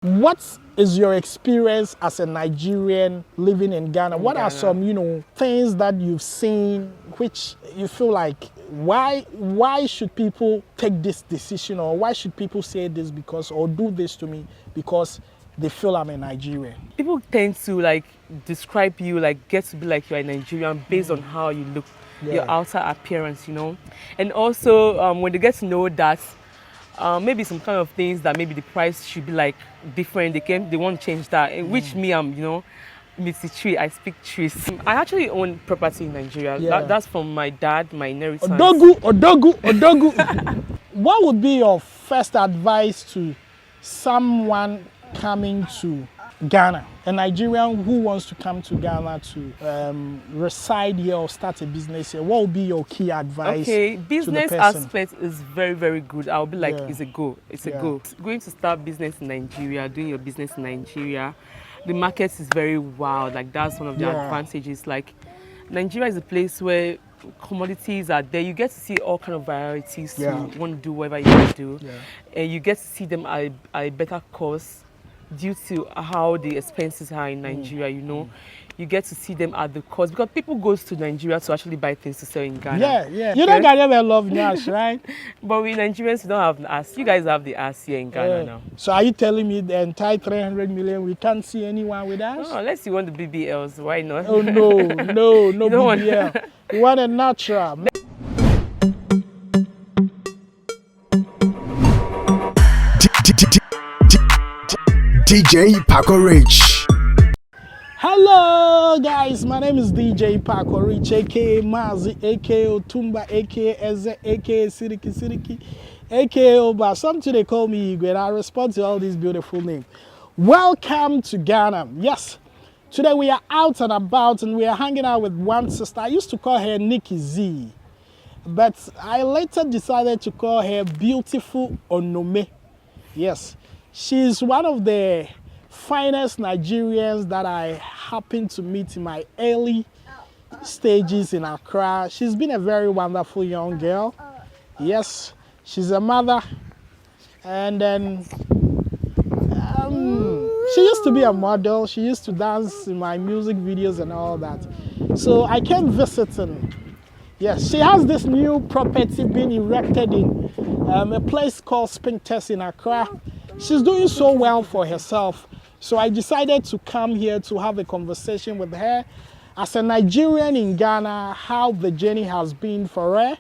What is your experience as a Nigerian living in Ghana? What are some, things that you've seen which you feel like why should people take this decision, or why should people say this because or do this to me because they feel I'm a Nigerian? People tend to describe you, get to be like you're a Nigerian based on how you look, your outer appearance, and also when they get to know that maybe some kind of things that maybe the price should be different, they want to change that, in which me Missy Tree, I speak trees. I actually own property in Nigeria. That's from my dad, my inheritance. Odogu. What would be your first advice to someone coming to Ghana, a Nigerian who wants to come to Ghana to reside here or start a business here? What would be your key advice? Okay, business aspect is very, very good. I'll be like, it's a go. It's a go. Going to start business in Nigeria, doing your business in Nigeria, the market is very wild. That's one of the advantages. Nigeria is a place where commodities are there. You get to see all kind of varieties to want to do whatever you want to do, and you get to see them at a better cost due to how the expenses are in Nigeria. You get to see them at the cost because people goes to Nigeria to actually buy things to sell in Ghana. You know Ghanaians love Nash, right? But we Nigerians, we don't have the ass. You guys have the ass here in Ghana now. So are you telling me the entire 300 million we can't see anyone with us? Oh, unless you want the BBLs, why not? Oh no BBL. You want a natural. DJ Paco Rich. Hello guys, my name is DJ Paco Rich, aka Mazi, aka Otumba, aka Eze, aka Siriki, aka Oba. Some today call me Igwe, and I respond to all these beautiful names. Welcome to Ghana. Yes, today we are out and about and we are hanging out with one sister. I used to call her Nikki Z, but I later decided to call her Beautiful Onome. Yes, she's one of the finest Nigerians that I happened to meet in my early stages in Accra. She's been a very wonderful young girl. Yes, she's a mother, and then she used to be a model. She used to dance in my music videos and all that. So I came visiting. Yes, she has this new property being erected in a place called Spintex in Accra. She's doing so well for herself. So I decided to come here to have a conversation with her as a Nigerian in Ghana, how the journey has been for her,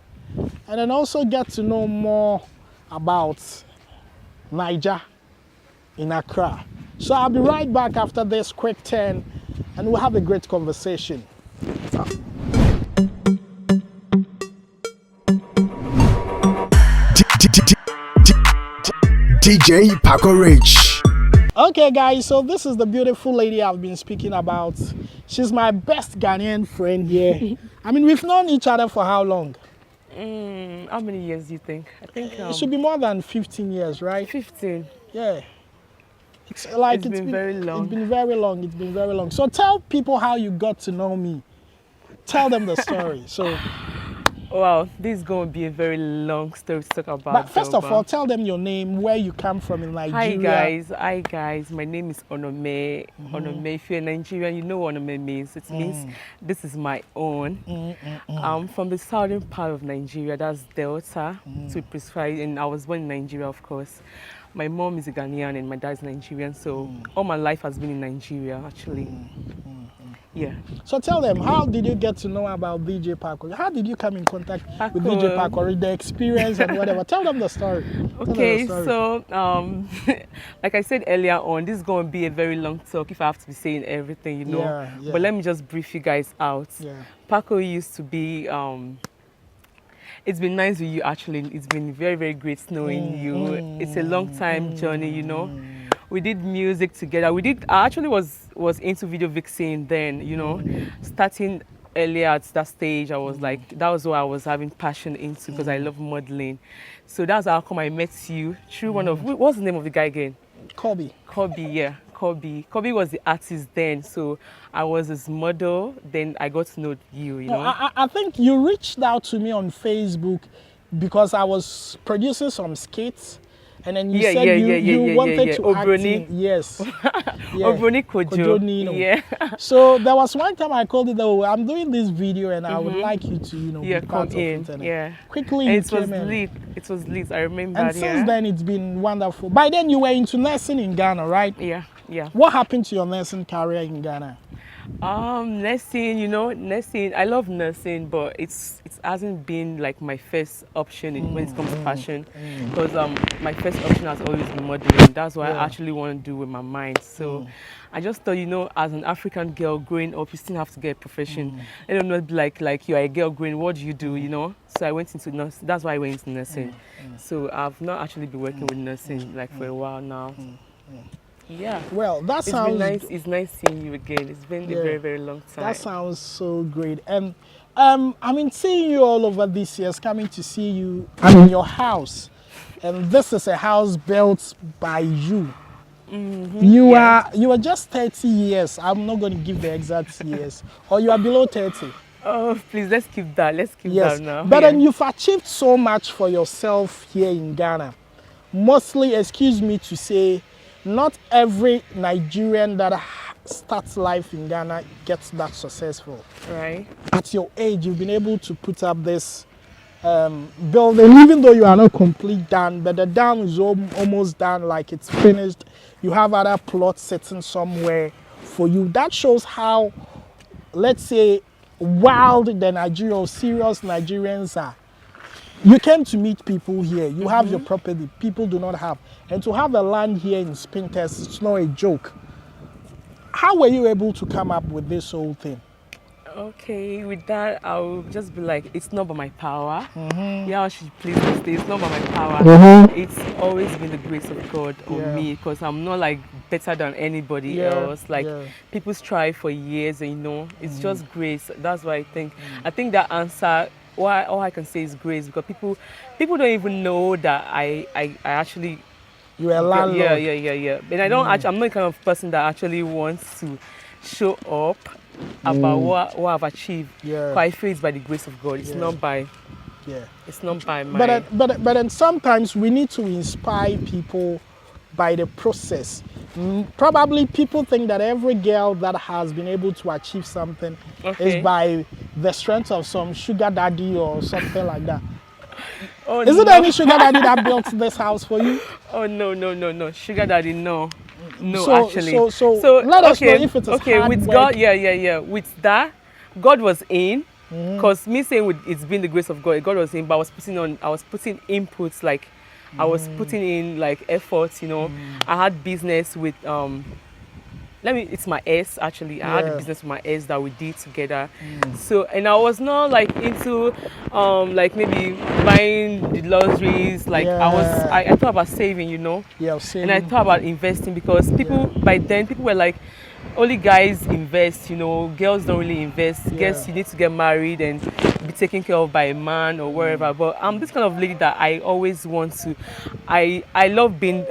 and then also get to know more about Niger in Accra. So I'll be right back after this quick turn and we'll have a great conversation. DJ Paco Rich. Okay guys, so this is the beautiful lady I've been speaking about. She's my best Ghanaian friend here. I mean, we've known each other for how long? How many years do you think? I think it should be more than 15 years, right? 15. Yeah. It's been very long. It's been very long. So tell people how you got to know me. Tell them the story. So wow, this is going to be a very long story to talk about. But first of all, tell them your name, where you come from in Nigeria. Hi guys. My name is Onome. Onome, if you're Nigerian, you know what Onome means. It means this is my own. I'm from the southern part of Nigeria, that's Delta, to be precise, and I was born in Nigeria, of course. My mom is a Ghanian and my dad is Nigerian, so all my life has been in Nigeria, actually. Yeah. So tell them, how did you get to know about DJ Paco? How did you come in contact with DJ Paco? The experience and whatever. Tell them the story. Okay, so like I said earlier on, this is going to be a very long talk if I have to be saying everything, Yeah. But let me just brief you guys out. Yeah. Paco used to be it's been nice with you, actually. It's been very, very great knowing you. It's a long time journey, We did music together. I actually was into video vixen then, starting earlier at that stage. I was like, that was what I was having passion into because I love modeling. So that's how come I met you through one of, what's the name of the guy again? Kobe, yeah. Kobe was the artist then, so I was his model. Then I got to know you, I think you reached out to me on Facebook because I was producing some skits And then you said you wanted to act in, yes. Obroni Kojo. Yeah. So there was one time I called you that, oh, I'm doing this video and I would like you to, be part come in. of it. Yeah. Quickly and you it was came in. lit. It was lit. I remember. And since then it's been wonderful. By then you were into nursing in Ghana, right? Yeah. What happened to your nursing career in Ghana? Nursing. I love nursing, but it hasn't been like my first option when it comes to passion, because my first option has always been modeling. That's what I actually want to do with my mind. So I just thought, as an African girl growing up, you still have to get a profession. I don't know, like you are a girl growing, what do you do, So I went into nursing. That's why I went into nursing. So I've not actually been working with nursing like for a while now. Yeah. Well, that sounds nice. It's nice seeing you again. It's been a very, very long time. That sounds so great. And seeing you all over this years, coming to see you in your house. And this is a house built by you. You are just 30 years. I'm not going to give the exact years. Or you are below 30. Oh, please, let's keep that. Let's keep that now. But then you've achieved so much for yourself here in Ghana. Mostly, excuse me to say, not every Nigerian that starts life in Ghana gets that successful. Right. At your age, you've been able to put up this building, even though you are not complete done, but the dam is almost done, like it's finished. You have other plots sitting somewhere for you. That shows how, let's say, wild the Nigeria or serious Nigerians are. You came to meet people here. You have your property. People do not have. And to have a land here in Spintex, it's not a joke. How were you able to come up with this whole thing? Okay, with that, I'll just be like, it's not by my power. Yeah, she please stay. It's not by my power. It's always been the grace of God on me, because I'm not like better than anybody else. Like people strive for years, and it's just grace. That's why I think that answer. All I can say is grace, because people don't even know that I actually. You're a landlord. Yeah. And I'm not the kind of person that actually wants to show up about what I've achieved. Because I feel it's by the grace of God. It's not by. It's not by my. But then sometimes we need to inspire people by the process. Probably people think that every girl that has been able to achieve something is by the strength of some sugar daddy or something like that. Oh, is it any sugar daddy that built this house for you? Oh no, sugar daddy, no, actually. So let us know if it is hard with work. God, with that, God was in. Because me saying it's been the grace of God was in, but I was putting inputs, like I was putting in like efforts, I had business with it's my ex actually. I had a business with my ex that we did together. So, and I was not like into like maybe buying the luxuries. Like I thought about saving, saving. And I thought about investing, because by then people were like, only guys invest, girls don't really invest. Guess you need to get married and be taken care of by a man or wherever. But I'm this kind of lady that I always want to. I love being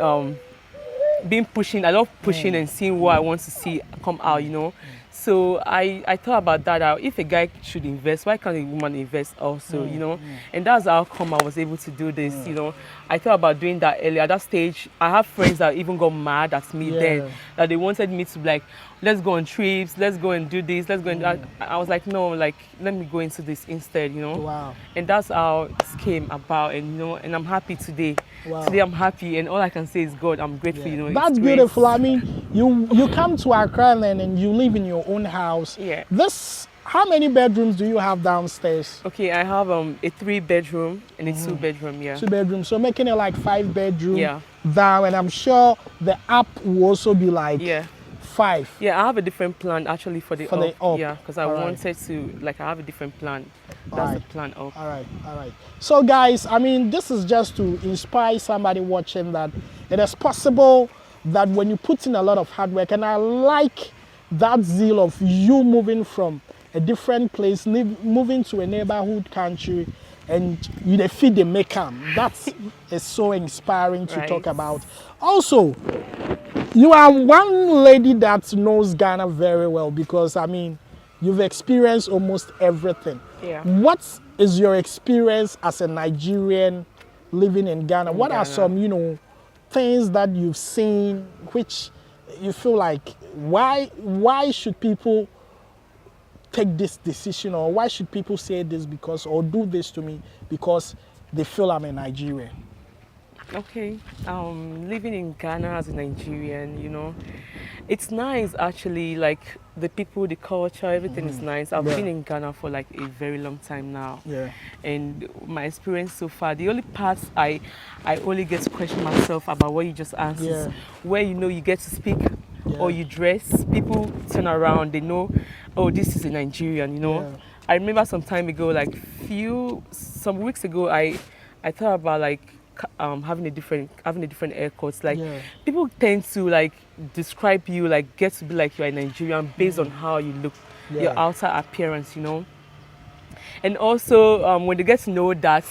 pushing. I love pushing and seeing what I want to see come out, So I thought about that. If a guy should invest, why can't a woman invest also, And that's how come I was able to do this, I thought about doing that earlier. At that stage, I have friends that even got mad at me then, that they wanted me to be like, let's go on trips, let's go and do this, let's go and I was like, no, like, let me go into this instead, Wow. And that's how it came about, and and I'm happy today. Wow. Today I'm happy, and all I can say is God, I'm grateful, That's beautiful. I mean, you come to Accra and you live in your own house. Yeah. How many bedrooms do you have downstairs? Okay, I have a 3-bedroom and a 2-bedroom, 2 bedrooms, so making it like 5-bedroom. Yeah. Down, and I'm sure the up will also be like 5. Yeah, I have a different plan actually for the up. Yeah, because I wanted to, I have a different plan. That's the plan up. All right. So guys, I mean, this is just to inspire somebody watching that it is possible that when you put in a lot of hard work, and I like that zeal of you moving from a different place, moving to a neighborhood country, and you feed the maker. That is so inspiring to talk about. Also, you are one lady that knows Ghana very well, because I mean, you've experienced almost everything. Yeah. What is your experience as a Nigerian living in Ghana? What are some, things that you've seen which you feel like why should people take this decision, or why should people say this because or do this to me because they feel I'm a Nigerian? Okay, living in Ghana as a Nigerian, it's nice actually. Like the people, the culture, everything is nice. I've been in Ghana for like a very long time now. Yeah. And my experience so far, the only parts I only get to question myself about what you just answered, is where you get to speak or you dress. People turn around, they know, oh, this is a Nigerian. Yeah. I remember some time ago, like some weeks ago, I thought about like having a different haircut. Like people tend to like describe you, like get to be like you're a Nigerian based on how you look, your outer appearance, and also when they get to know that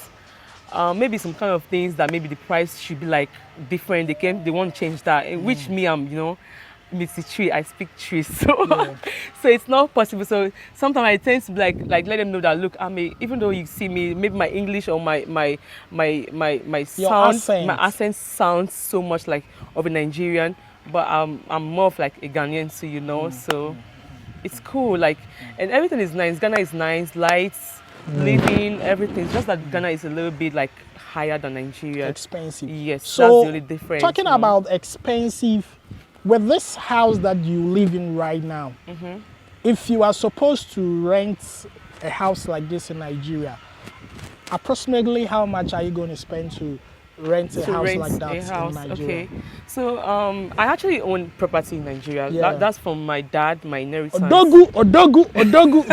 maybe some kind of things that maybe the price should be like different, they want to change that, which me, I'm Mrs. Tree, I speak tree, so so it's not possible. So sometimes I tend to be like let them know that look, even though you see me, maybe my English or my sound, my accent sounds so much like of a Nigerian, but I'm more of like a Ghanian too, so it's cool, like, and everything is nice. Ghana is nice, lights, living, everything. It's just that Ghana is a little bit like higher than Nigeria. Expensive. Yes, so that's the only difference. Talking about expensive, with this house that you live in right now, if you are supposed to rent a house like this in Nigeria, approximately how much are you going to spend to rent a house like that in Nigeria? Okay, so I actually own property in Nigeria. That's from my dad, my inheritance. Odogu.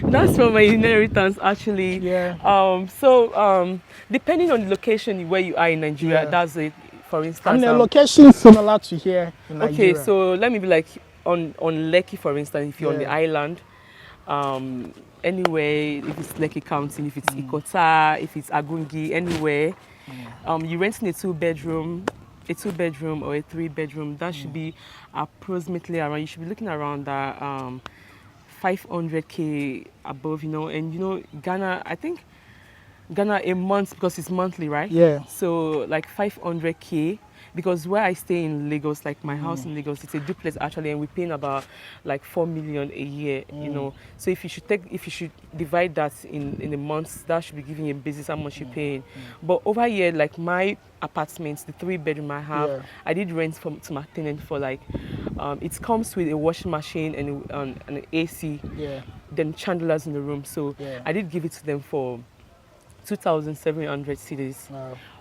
That's from my inheritance, actually. Yeah. So depending on the location where you are in Nigeria, that's it. For instance, and the location similar to here in Nigeria. Okay, so let me be like on Lekki, for instance, if you're on the island, anywhere, if it's Lekki County, if it's Ikota, if it's Agungi, anywhere, you're renting a two-bedroom or a three-bedroom, that should be approximately around, you should be looking around that 500K above, and Ghana, I think Ghana a month, because it's monthly, right? Yeah. So like 500K, because where I stay in Lagos, like my house in Lagos, it's a duplex actually, and we're paying about like 4 million a year, So if you should divide that in a month, that should be giving you a basis how much you're paying. But over here, like my apartments, the 3-bedroom I have, I did rent to my tenant for like, it comes with a washing machine and an AC, then chandeliers in the room. So I did give it to them for 2,700 cedis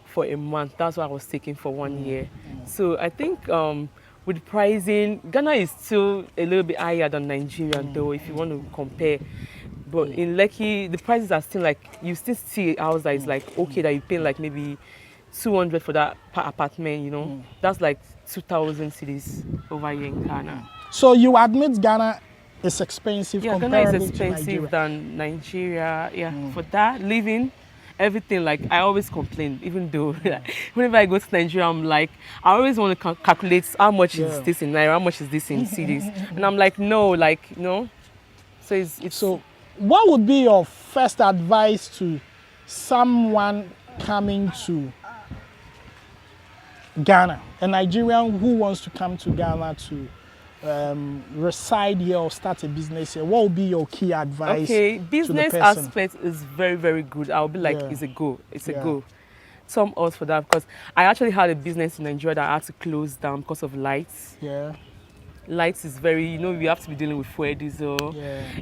for a month. That's what I was taking for 1 year. So I think with pricing, Ghana is still a little bit higher than Nigeria, though, if you want to compare. But in Lekki, the prices are still like, you still see a house that is like, okay, that you pay like maybe 200 for that per apartment, That's like 2,000 cedis over here in Ghana. So you admit Ghana is expensive? Yeah, Ghana is expensive than Nigeria. For that, living, everything, like I always complain, even though whenever I go to Nigeria, I'm like, I always want to calculate how much is this in Naira, how much is this in cedis, and I'm like, no. So it's so. What would be your first advice to someone coming to Ghana, a Nigerian who wants to come to Ghana to reside here or start a business here? What would be your key advice? Okay, business aspect is very, very good. I'll be like, it's a go. It's a go. Some odds for that, because I actually had a business in Nigeria that I had to close down because of lights. Lights is very, we have to be dealing with fuel, diesel,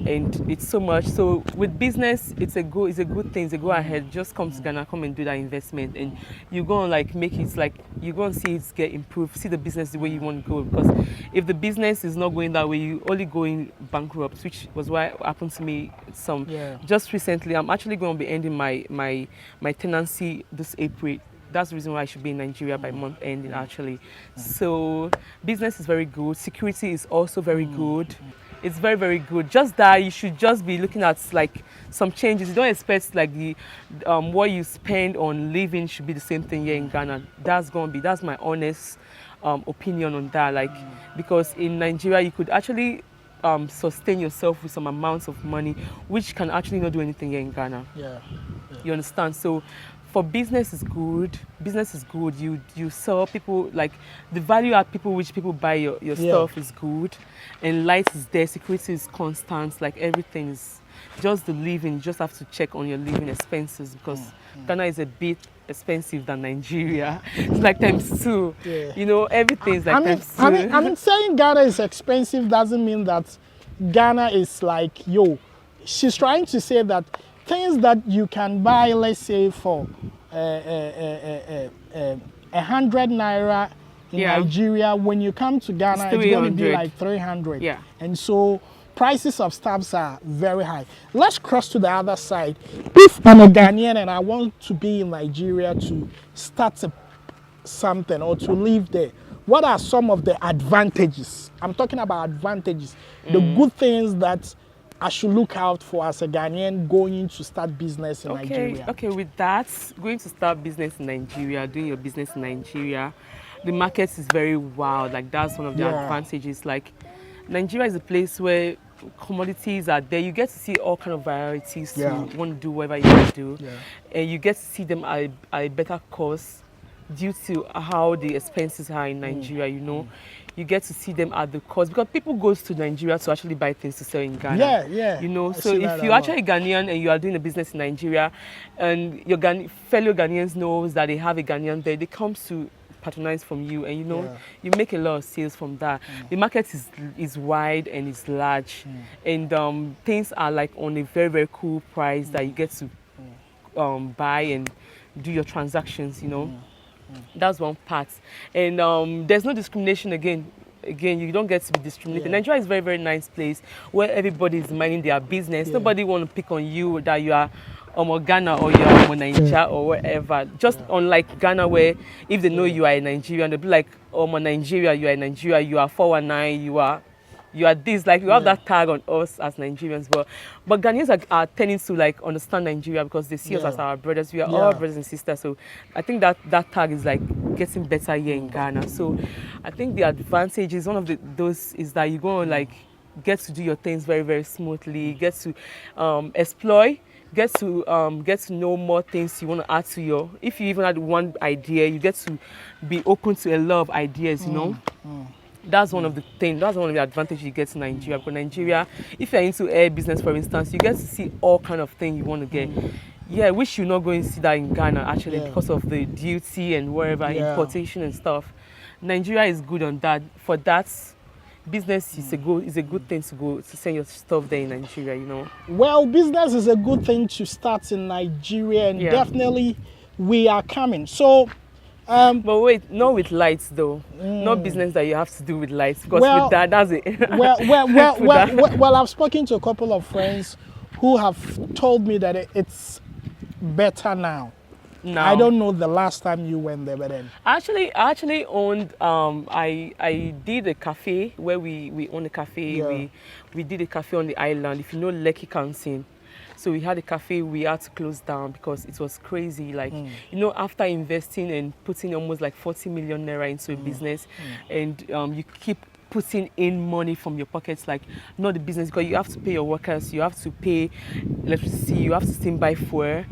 and it's so much. So with business, it's a good thing. It's a go ahead. Just come to Ghana, come and do that investment, and you're gonna like make it like you're gonna see it get improved. See the business the way you want to go. Because if the business is not going that way, you only going bankrupt, which was what happened to me. Just recently, I'm actually going to be ending my tenancy this April. That's the reason why I should be in Nigeria by month ending, actually. So business is very good. Security is also very good. It's very, very good. Just that you should just be looking at like some changes. You don't expect like the what you spend on living should be the same thing here in Ghana. That's my honest opinion on that. Like, because in Nigeria you could actually sustain yourself with some amounts of money, which can actually not do anything here in Ghana. You understand? So for business is good. Business is good. You sell people, like the value at people which people buy your stuff is good, and light is there. Security is constant. Like everything is just the living. You just have to check on your living expenses because Ghana is a bit expensive than Nigeria. It's like times two. Yeah. You know, everything is like times two. I mean, saying Ghana is expensive doesn't mean that Ghana is like, yo. She's trying to say that things that you can buy, let's say for 100 naira in Nigeria, when you come to Ghana, it's going to be like 300. Yeah. And so prices of stuffs are very high. Let's cross to the other side. If I'm a Ghanaian and I want to be in Nigeria to start something or to live there, what are some of the advantages? I'm talking about advantages, the good things that I should look out for as a Ghanaian going to start business in Nigeria. Okay, with that, going to start business in Nigeria, doing your business in Nigeria, the market is very wild. Like that's one of the advantages. Like Nigeria is a place where commodities are there. You get to see all kind of varieties to want to do whatever you want to do. And you get to see them at a better cost due to how the expenses are in Nigeria, you know. You get to see them at the cost because people go to Nigeria to actually buy things to sell in Ghana. You know, so if you're actually Ghanaian and you are doing a business in Nigeria and your fellow Ghanaians knows that they have a Ghanaian there, they come to patronize from you and you know, you make a lot of sales from that. The market is wide and it's large and things are like on a very, very cool price that you get to buy and do your transactions, you know. That's one part, and there's no discrimination again, you don't get to be discriminated. Nigeria is a very, very nice place where everybody is minding their business. Nobody want to pick on you that you are Ghana or you are Nigeria or whatever. Just unlike Ghana where if they know you are a Nigerian, they'll be like, Nigeria, you are a Nigeria, you are 419, you are this, like you have that tag on us as Nigerians, but Ghanaians are tending to like understand Nigeria because they see us as our brothers. We are all brothers and sisters. So I think that tag is like getting better here in Ghana. So I think the advantage is one of those is that you're going to like get to do your things very, very smoothly, get to exploit, get to know more things you want to add to your. If you even had one idea, you get to be open to a lot of ideas, you know. That's one of the things, that's one of the advantages you get in Nigeria. Because Nigeria, if you're into air business, for instance, you get to see all kind of things you want to get. Yeah, which you're not going to see that in Ghana, actually, because of the duty and wherever, importation and stuff. Nigeria is good on that. For that, business is a good thing to go to send your stuff there in Nigeria, you know. Well, business is a good thing to start in Nigeria, and definitely we are coming. So, but wait, not with lights though. Not business that you have to do with lights because with that's it. well, I've spoken to a couple of friends who have told me that it's better now. I don't know the last time you went there, but then I actually owned. I did a cafe where we own a cafe. We did a cafe on the island. If you know Lekki Council. So we had a cafe, we had to close down because it was crazy. Like, you know, after investing and putting almost like 40 million naira into a business and you keep putting in money from your pockets, like not the business, because you have to pay your workers, you have to pay electricity, you have to stand by fuel.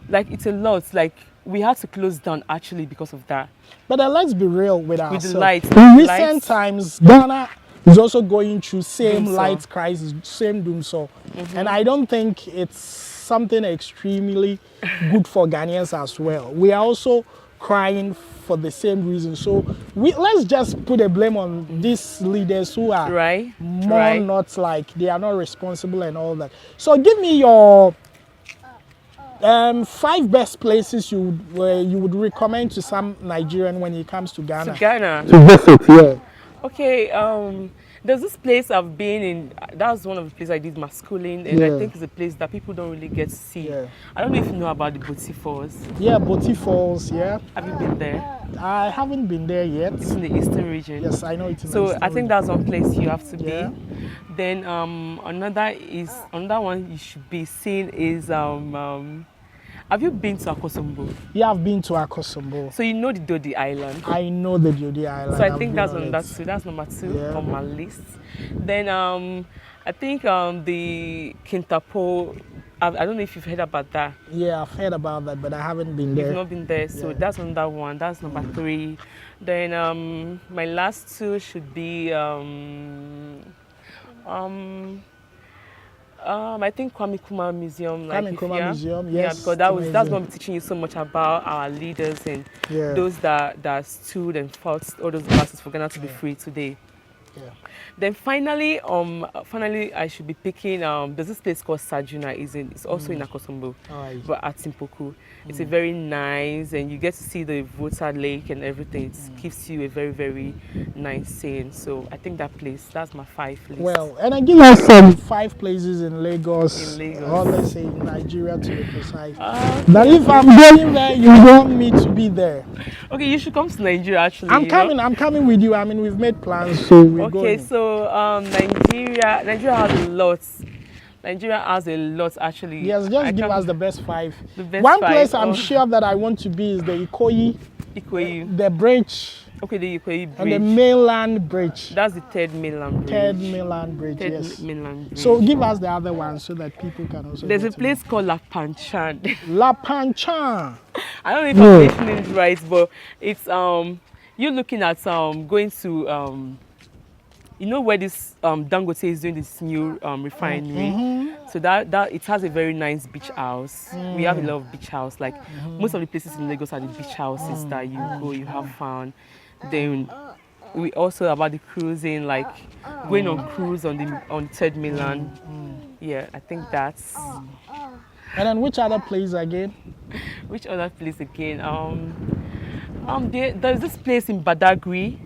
Like, it's a lot. Like, we had to close down actually because of that. But let's be real with ourselves. With the lights. In recent times, Ghana is also going through same light crisis, same doom so. And I don't think it's something extremely good for Ghanaians as well. We are also crying for the same reason. So let's just put a blame on these leaders who are not like, they are not responsible and all that. So give me your 5 best places where you would recommend to some Nigerian when it comes to Ghana. To Ghana? To visit, Okay, there's this place I've been in. That was one of the places I did my schooling, and I think it's a place that people don't really get to see. I don't know if you know about the Boti Falls. Yeah, Boti Falls, Have you been there? I haven't been there yet. It's in the eastern region. Yes, I know it's in the eastern region. So I think that's one place you have to be. Then another one you should be seeing is have you been to Akosombo? Yeah, I've been to Akosombo. So you know the Dodi Island? I know the Dodi Island. So I think that's number 2 on my list. Then I think the Kintapo I don't know if you've heard about that. Yeah, I've heard about that, but I haven't been there. You've not been there, so that's another one. That's number 3. Then my last 2 should be I think Kwame Nkrumah Museum. Kwame Nkrumah Museum, yes. Yeah, because that's going to be teaching you so much about our leaders and those that stood and fought all those battles for Ghana to be free today. Yeah. Then finally, I should be picking. There's this place called Sajuna. It's also in Akosombo, but at Timpoku. It's a very nice, and you get to see the Volta Lake and everything. It gives you a very, very nice scene. So I think that place. That's my 5 list. Well, and I give us some 5 places in Lagos. In Lagos. Or let's say in Nigeria to be precise. That if I'm going there, you want me to be there. Okay, you should come to Nigeria actually. I'm coming with you. I mean, we've made plans, so we're going. Okay, so Nigeria has a lot. Nigeria has a lot actually. Yes, just give us the best 5. The best One 5. place I'm sure that I want to be is the Ikoyi, the bridge. Okay, the Ikoyi bridge. And the mainland bridge. That's the 3rd mainland bridge. 3rd mainland bridge, yes. Mainland bridge. So give us the other one so that people can also. There's a place called La Panchan. La Panchan. I don't know if I'm getting it right, but it's you're looking at going to you know where this Dangote is doing this new refinery. So that it has a very nice beach house. We have a lot of beach house. Like most of the places in Lagos are the beach houses that you go, you have fun. Then we also about the cruising, like going on cruise on 3rd mainland. Yeah, I think that's. And then which other place again? Which other place again? There's this place in Badagry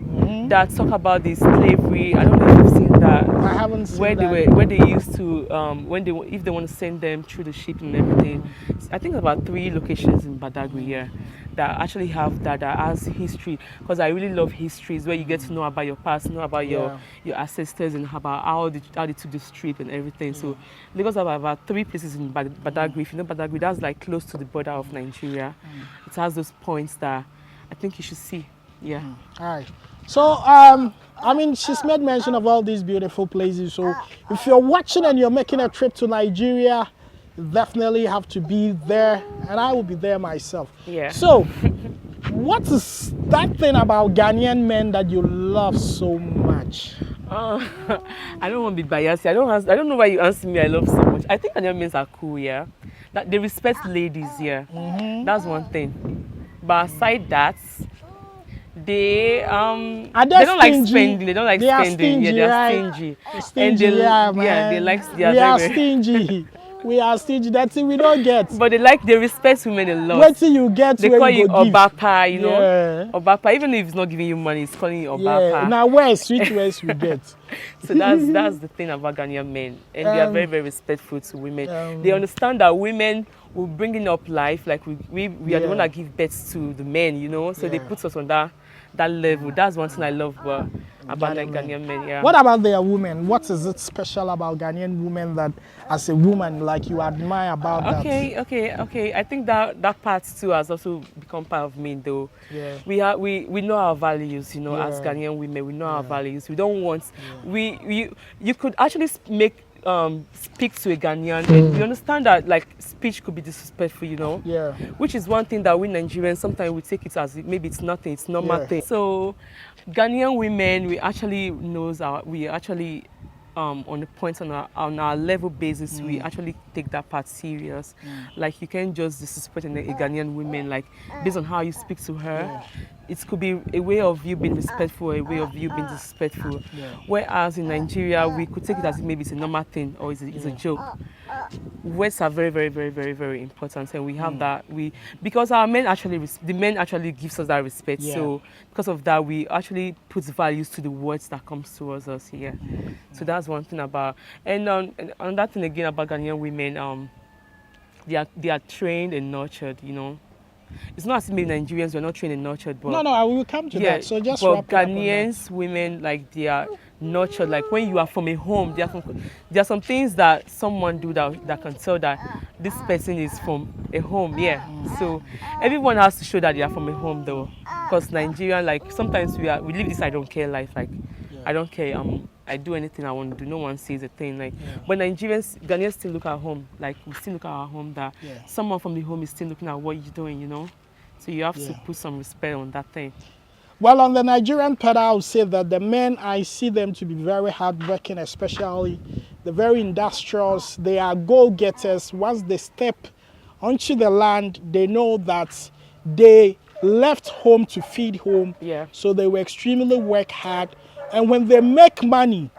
that talk about the slavery. I don't know if you've seen that. I haven't seen where they used to if they want to send them through the ship and everything. I think about 3 locations in Badagry here that actually have that has history. Because I really love histories where you get to know about your past, know about your ancestors and about how they took this trip and everything. So Lagos have about 3 places in Badagry. If you know Badagry, that's like close to the border of Nigeria. It has those points that I think you should see. Yeah. All right. So, I mean, she's made mention of all these beautiful places. So, if you're watching and you're making a trip to Nigeria, you definitely have to be there, and I will be there myself. Yeah. So, what is that thing about Ghanaian men that you love so much? I don't want to be biased. I don't know why you answer me. I love so much. I think Ghanaian men are cool. Yeah. That they respect ladies. Yeah. That's one thing. But aside that, they don't like spending. They don't like spending. Stingy, they're right? stingy. Stingy, and they like. We are stingy. We are stingy. That's it. We don't get. But they respect women a lot. Wait till you get. They call you Obapa, you know. Yeah. Obapa, even if it's not giving you money, it's calling you Obapa. Yeah. Now where sweet words we get. So that's the thing about Ghanaian men, and they are very, very respectful to women. They understand that women will bring up life, like we are the one that give birth to the men, you know. So they put us on that level. That's one thing I love about Ghanaian men. Yeah. What about their women? What is it special about Ghanaian women that, as a woman, like you admire about that? Okay. I think that part too has also become part of me, though. Yeah. We know our values, you know, as Ghanaian women. We know our values. We don't want. You could actually speak to a Ghanaian, and you understand that like speech could be disrespectful, you know. Yeah. Which is one thing that we Nigerians sometimes we take it as maybe it's nothing, it's normal thing. So Ghanaian women, we actually on the point on our level basis, we actually take that part serious. Like you can't just disrespect a Ghanaian woman like based on how you speak to her. It could be a way of you being respectful, a way of you being disrespectful. Whereas in Nigeria, we could take it as maybe it's a normal thing or it's a joke. Words are very, very, very, very, very important, and we have that. Because our men the men actually gives us that respect. So because of that, we actually put values to the words that comes towards us here. So that's one thing about. And that thing again about Ghanaian women, they are trained and nurtured, you know. It's not as if maybe Nigerians were not trained and nurtured, but no, I will come to that. So just but Ghanaians women, like they are nurtured. Like when you are from a home, there are some things that someone do that can tell that this person is from a home. Yeah. So everyone has to show that they are from a home, though, because Nigerian, like sometimes we live this I don't care life. Like I don't care. I do anything I want to do. No one says a thing. Like, but Nigerians, Ghanaians still look at home. Like, we still look at our home that someone from the home is still looking at what you're doing, you know? So you have to put some respect on that thing. Well, on the Nigerian part, I would say that the men, I see them to be very hardworking, especially the very industrious. They are go-getters. Once they step onto the land, they know that they left home to feed home. Yeah. So they will extremely work hard. And when they make money,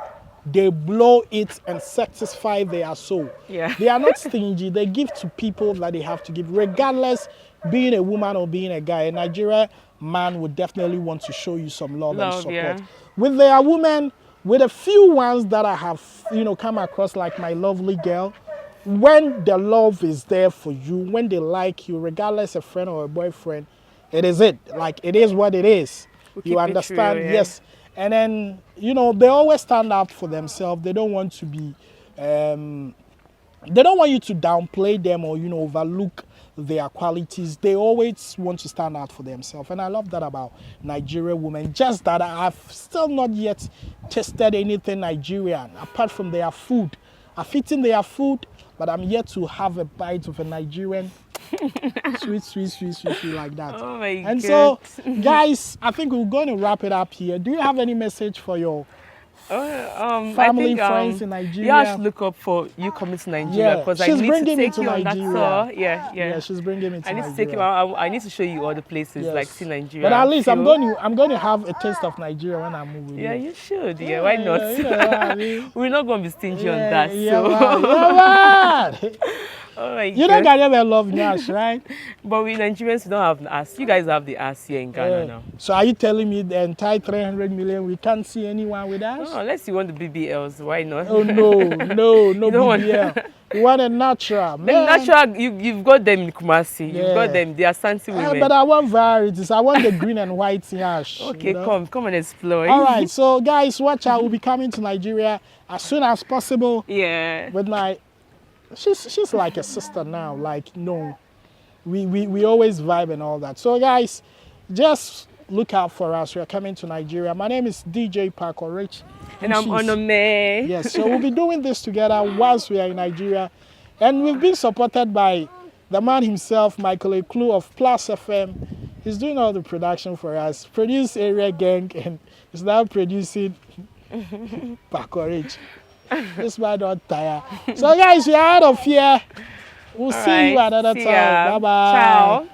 they blow it and satisfy their soul. Yeah. They are not stingy. They give to people that they have to give, regardless being a woman or being a guy. A Nigerian man would definitely want to show you some love and support. Yeah. With their women, with a few ones that I have, come across, like my lovely girl, when the love is there for you, when they like you, regardless a friend or a boyfriend, it is it. Like, it is what it is. You understand? True, yeah. Yes. And then, they always stand up for themselves. They don't want to be, they don't want you to downplay them or, overlook their qualities. They always want to stand out for themselves. And I love that about Nigerian women. Just that I've still not yet tasted anything Nigerian, apart from their food. I've eaten their food, but I'm yet to have a bite of a Nigerian sweet like that. Oh my and God. So, guys, I think we're going to wrap it up here. Do you have any message for your family, friends in Nigeria? Yeah, I should look up for you coming to Nigeria because I need to take you on that tour. Yeah, she's bringing me to Nigeria. I need to take you out. I need to show you all the places, like see Nigeria. But at least I'm going to have a taste of Nigeria when I move with Yeah, you. you should. Yeah, why not? We're not going to be stingy on that. Oh my God. You know Ghanaians love Nyash, right? But we Nigerians, we don't have the ass. You guys have the ass here in Ghana now. So are you telling me the entire 300 million, we can't see anyone with us? No, unless you want the BBLs, why not? Oh, no BBL. You want a natural, man. The natural, you've got them in Kumasi. You've got them. They are Santi women. But I want varieties. I want the green and white Nyash. Okay, come and explore. All right, so guys, watch out. We'll be coming to Nigeria as soon as possible. Yeah. With my... She's like a sister now. Like, no, we always vibe and all that. So guys, just look out for us. We're coming to Nigeria. My name is DJ Paco Rich, and I'm Onome. Yes, so we'll be doing this together whilst we are in Nigeria, and we've been supported by the man himself, Michael Eklu of Plus FM. He's doing all the production for us. Produce Area Gang, and he's now producing Paco Rich. This man don't tire. So guys, we are out of here. We'll see you another time. Bye bye. Ciao.